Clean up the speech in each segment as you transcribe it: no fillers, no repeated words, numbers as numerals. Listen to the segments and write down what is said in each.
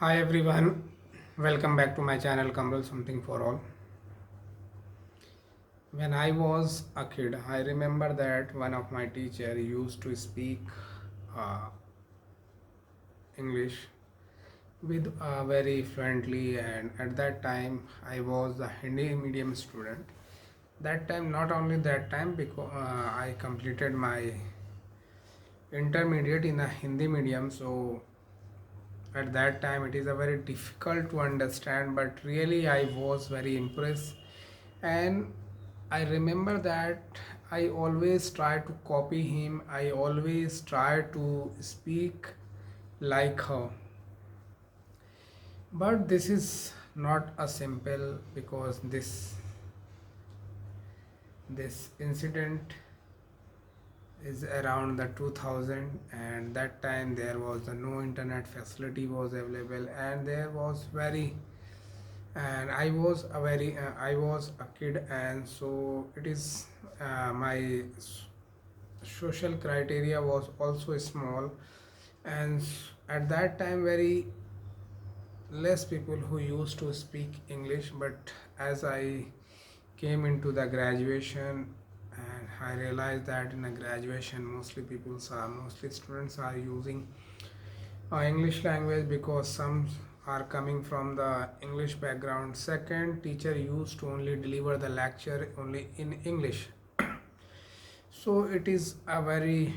Hi everyone, welcome back to my channel Kamrul Something for All. When I was a kid, I remember that one of my teacher used to speak uh, English with very fluently, and at that time I was a Hindi medium student. That time, not only that time, because I completed my intermediate in a Hindi medium, so at that time it is a very difficult to understand, but really I was very impressed. And I remember that I always try to copy him, I always try to speak like her. But this is not a simple, because this incident is around the 2000, and that time there was no internet facility was available, and there was very, and I was a kid, and so it is my social criteria was also small, and at that time very less people who used to speak English. But as I came into the graduation, and I realized that in a graduation mostly students are using English language, because some are coming from the English background. Second, teacher used to only deliver the lecture only in English. So it is a very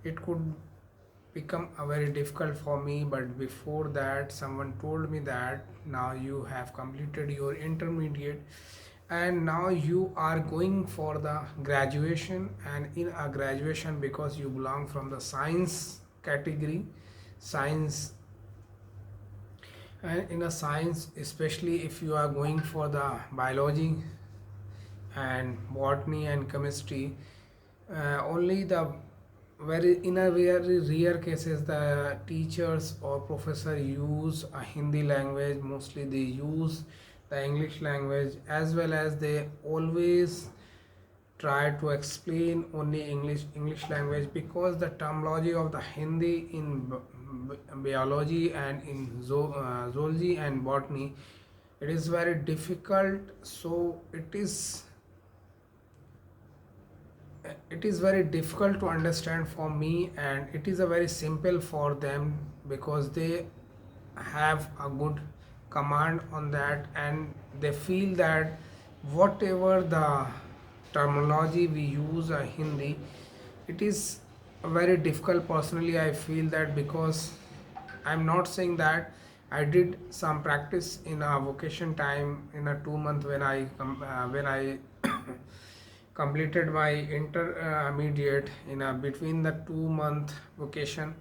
it could become a very difficult for me. But before that, someone told me that now you have completed your intermediate, and now you are going for the graduation, and in a graduation, because you belong from the science category, science, and in a science, especially if you are going for the biology and botany and chemistry, only the very in a very rare cases the teachers or professor use a Hindi language. Mostly they use the English language, as well as they always try to explain only English language, because the terminology of the Hindi in biology and in zoology and botany, it is very difficult. So it is very difficult to understand for me, and it is a very simple for them, because they have a good command on that, and they feel that whatever the terminology we use Hindi, it is very difficult. Personally I feel that, because I'm not saying that I did some practice in a vacation time in a 2 month, when I completed my intermediate. In a between the 2 month vacation,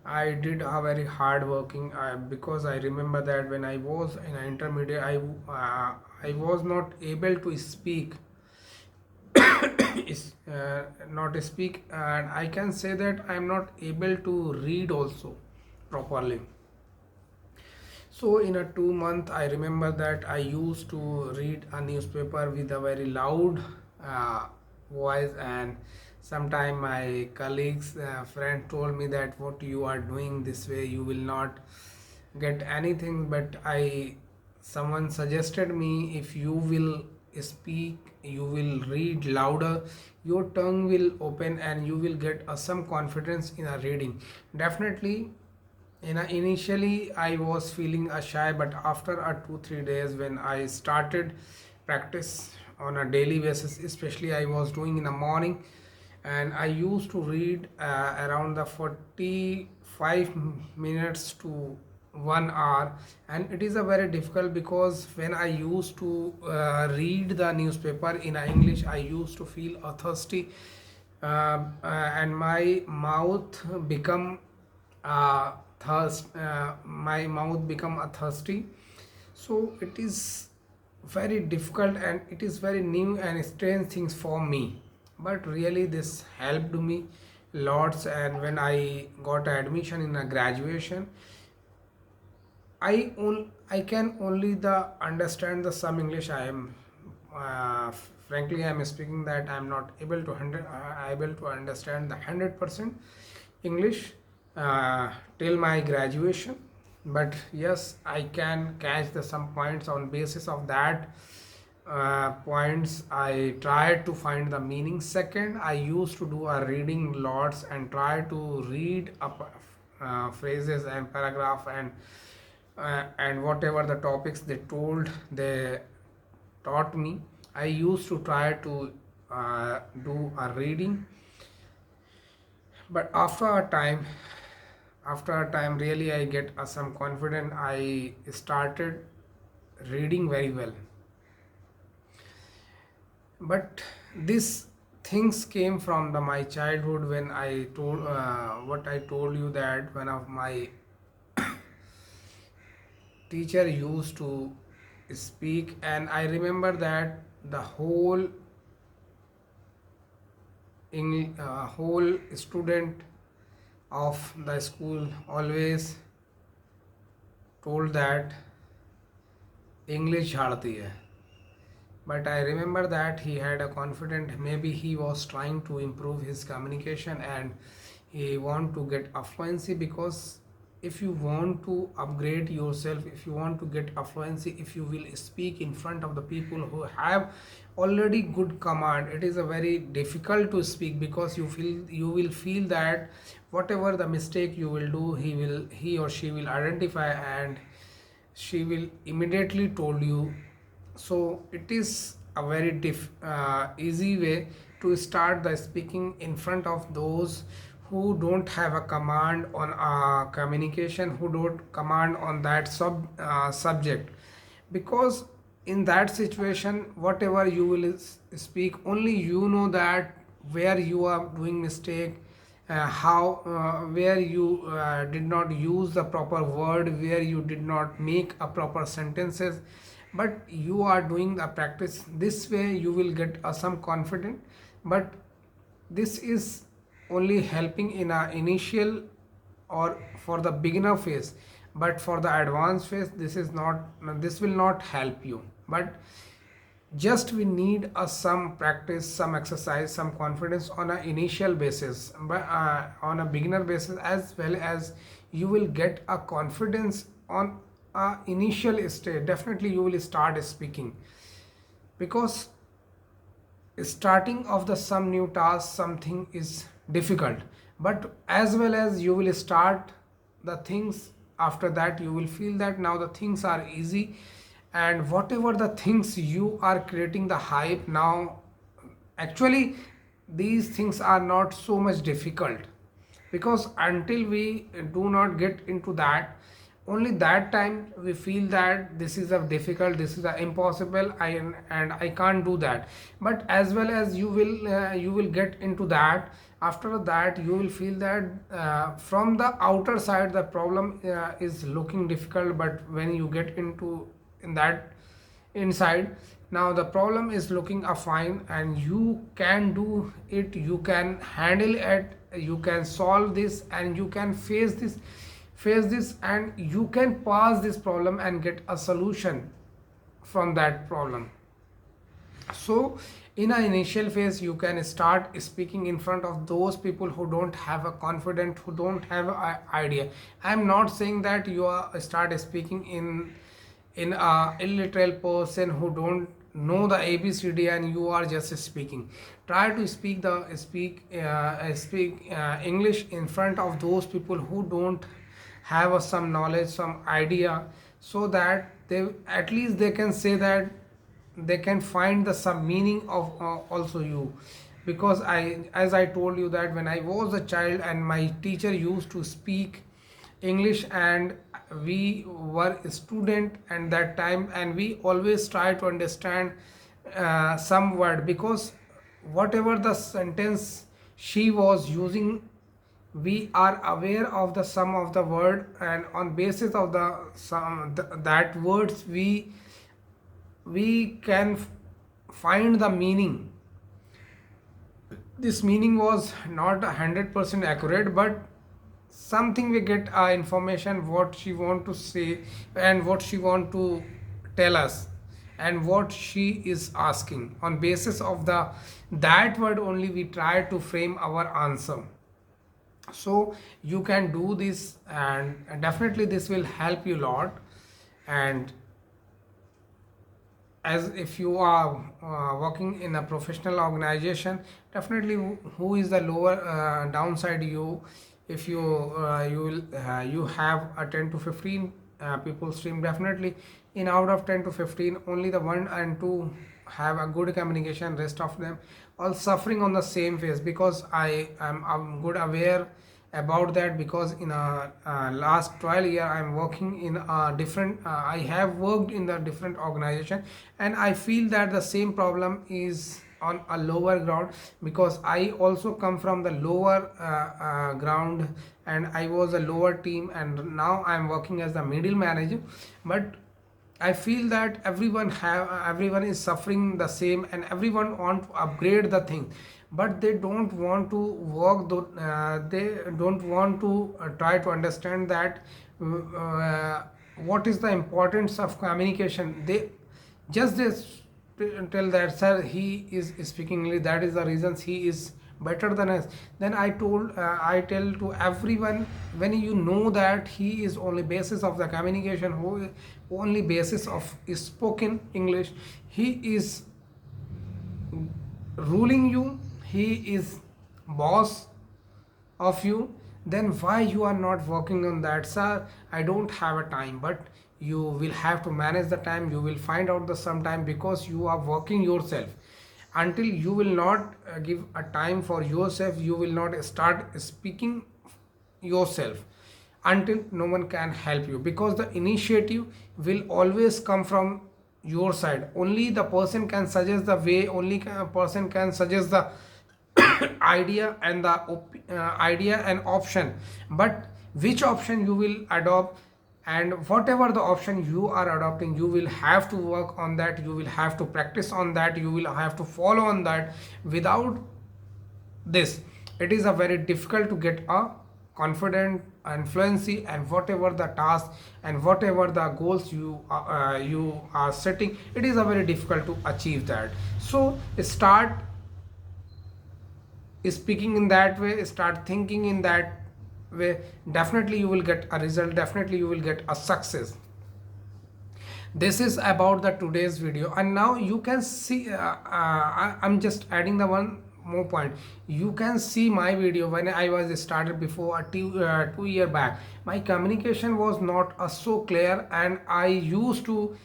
I did a very hard working, because I remember that when I was in an intermediate, I was not able to speak is not speak, and I can say that I am not able to read also properly. So in a 2 month, I remember that I used to read a newspaper with a very loud voice, and sometime my colleagues friend told me that what you are doing this way, you will not get anything. But I someone suggested me, if you will speak, you will read louder, your tongue will open, and you will get some confidence in a reading. Definitely, initially I was feeling shy, but after a 2 3 days, when I started practice on a daily basis, especially I was doing in the morning, and I used to read around the 45 minutes to 1 hour. And it is a very difficult, because when I used to read the newspaper in English, I used to feel thirsty, and uh, my mouth become a thirsty. So it is very difficult, and it is very new and strange things for me. But really this helped me lots, and when I got admission in a graduation, I can only the understand the some English. I am frankly I am speaking that I am not able to able to understand the 100% English. till my graduation. But yes, I can catch the some points. On basis of that points, I try to find the meaning. Second, I used to do a reading lots and try to read up phrases and paragraph and whatever the topics they taught me. I used to try to do a reading. But after a time really I get some confidence. I started reading very well. But this things came from my childhood, when I told what I told you, that one of my teacher used to speak, and I remember that the whole student of the school always told that English झाड़ती है. But I remember that he had a confident, maybe he was trying to improve his communication and he want to get fluency. Because if you want to upgrade yourself, if you want to get fluency, if you will speak in front of the people who have already good command, it is a very difficult to speak, because you will feel that whatever the mistake you will do, he or she will identify and she will immediately told you. So it is a very easy way to start the speaking in front of those who don't have a command on communication, who don't command on that subject. Because in that situation, whatever you will speak, only you know that where you are doing mistake, how where you did not use the proper word, where you did not make a proper sentences. But you are doing the practice this way, you will get some confidence. But this is only helping in a initial or for the beginner phase. But for the advanced phase, this will not help you. But just we need some practice, some exercise, some confidence on an initial basis. But on a beginner basis as well, as you will get a confidence on a initial stage, definitely you will start speaking. Because starting of the some new task, something is difficult. But as well as you will start the things, after that you will feel that now the things are easy. And whatever the things you are creating the hype now, actually these things are not so much difficult. Because until we do not get into that, only that time we feel that this is a difficult, this is a impossible, and I can't do that. But as well as you will get into that, after that you will feel that from the outer side the problem is looking difficult. But when you get into in that inside, now the problem is looking fine, and you can do it, you can handle it, you can solve this, and you can face this, and you can pass this problem and get a solution from that problem. So in an initial phase you can start speaking in front of those people who don't have a confidence, who don't have an idea. I am not saying that you are start speaking in a illiterate person who don't know the abcd and you are just speaking. Try to speak english in front of those people who don't have some knowledge, some idea, so that they at least they can say that they can find the some meaning of also you. Because as I told you that when I was a child and my teacher used to speak english, and we were a student at that time, and we always try to understand some word. Because whatever the sentence she was using, we are aware of the sum of the word, and on basis of the sum that words we can find the meaning. This meaning was not 100% accurate, but something we get information what she want to say and what she want to tell us, and what she is asking. On basis of the that word only we try to frame our answer. So you can do this, and definitely this will help you a lot. And as if you are working in a professional organization, definitely who is the lower downside you, if you you have a 10 to 15 people stream, definitely in out of 10 to 15 only the one and two have a good communication, rest of them all suffering on the same phase. Because I'm good aware about that, because in a last 12 year I'm working in a different I have worked in the different organization, and I feel that the same problem is on a lower ground, because I also come from the lower ground, and I was a lower team, and now I'm working as the middle manager. But I feel that everyone is suffering the same, and everyone want to upgrade the thing, but they don't want to work. They don't want to try to understand that what is the importance of communication. They just tell that, sir, he is speaking English, that is the reasons he is better than us. Then I tell to everyone, when you know that he is only basis of the communication, who only basis of spoken English, he is ruling you, he is boss of you, then why you are not working on that? Sir, I don't have a time. But you will have to manage the time, you will find out the some time, because you are working yourself. Until you will not give a time for yourself, you will not start speaking yourself, until no one can help you, because the initiative will always come from your side. Only the person can suggest the way, only person can suggest the idea and the idea and option. But which option you will adopt, and whatever the option you are adopting, you will have to work on that, you will have to practice on that, you will have to follow on that. Without this, it is a very difficult to get a confident and fluency, and whatever the task and whatever the goals you are setting, it is a very difficult to achieve that. So start speaking in that way, start thinking in that way, definitely you will get a result, definitely you will get a success. This is about the today's video. And now you can see I'm just adding the one more point. You can see my video when I was started before a 2 year back. My communication was not so clear, and I used to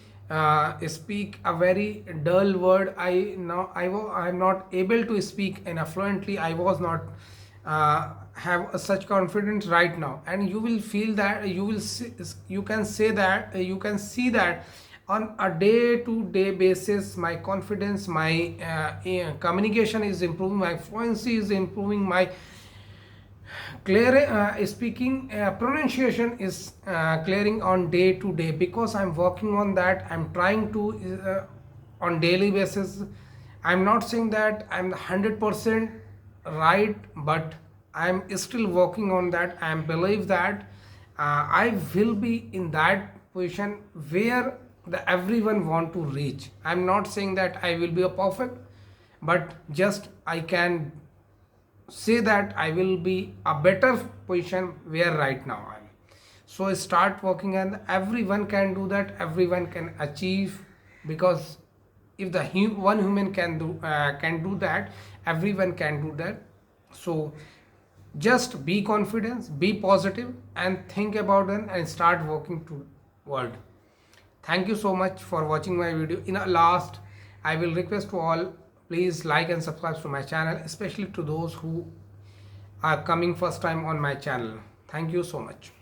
speak a very dull word. I'm not able to speak in a fluently. I was not have such confidence right now. And you will feel that, you will see, you can say that, you can see that on a day to day basis, my confidence, my communication is improving, my fluency is improving, my clear speaking pronunciation is clearing on day to day, because I'm working on that. I'm trying to on daily basis. I'm not saying that I'm 100% right, but I'm still working on that. I believe that I will be in that position where the everyone want to reach. I'm not saying that I will be a perfect, but just I can say that I will be a better position where right now I'm. So start working, and everyone can do that, everyone can achieve. Because if the one human can do that, everyone can do that. So just be confident, be positive, and think about it, and start working toward. Thank you so much for watching my video. In a last, I will request to all, please like and subscribe to my channel, especially to those who are coming first time on my channel. Thank you so much.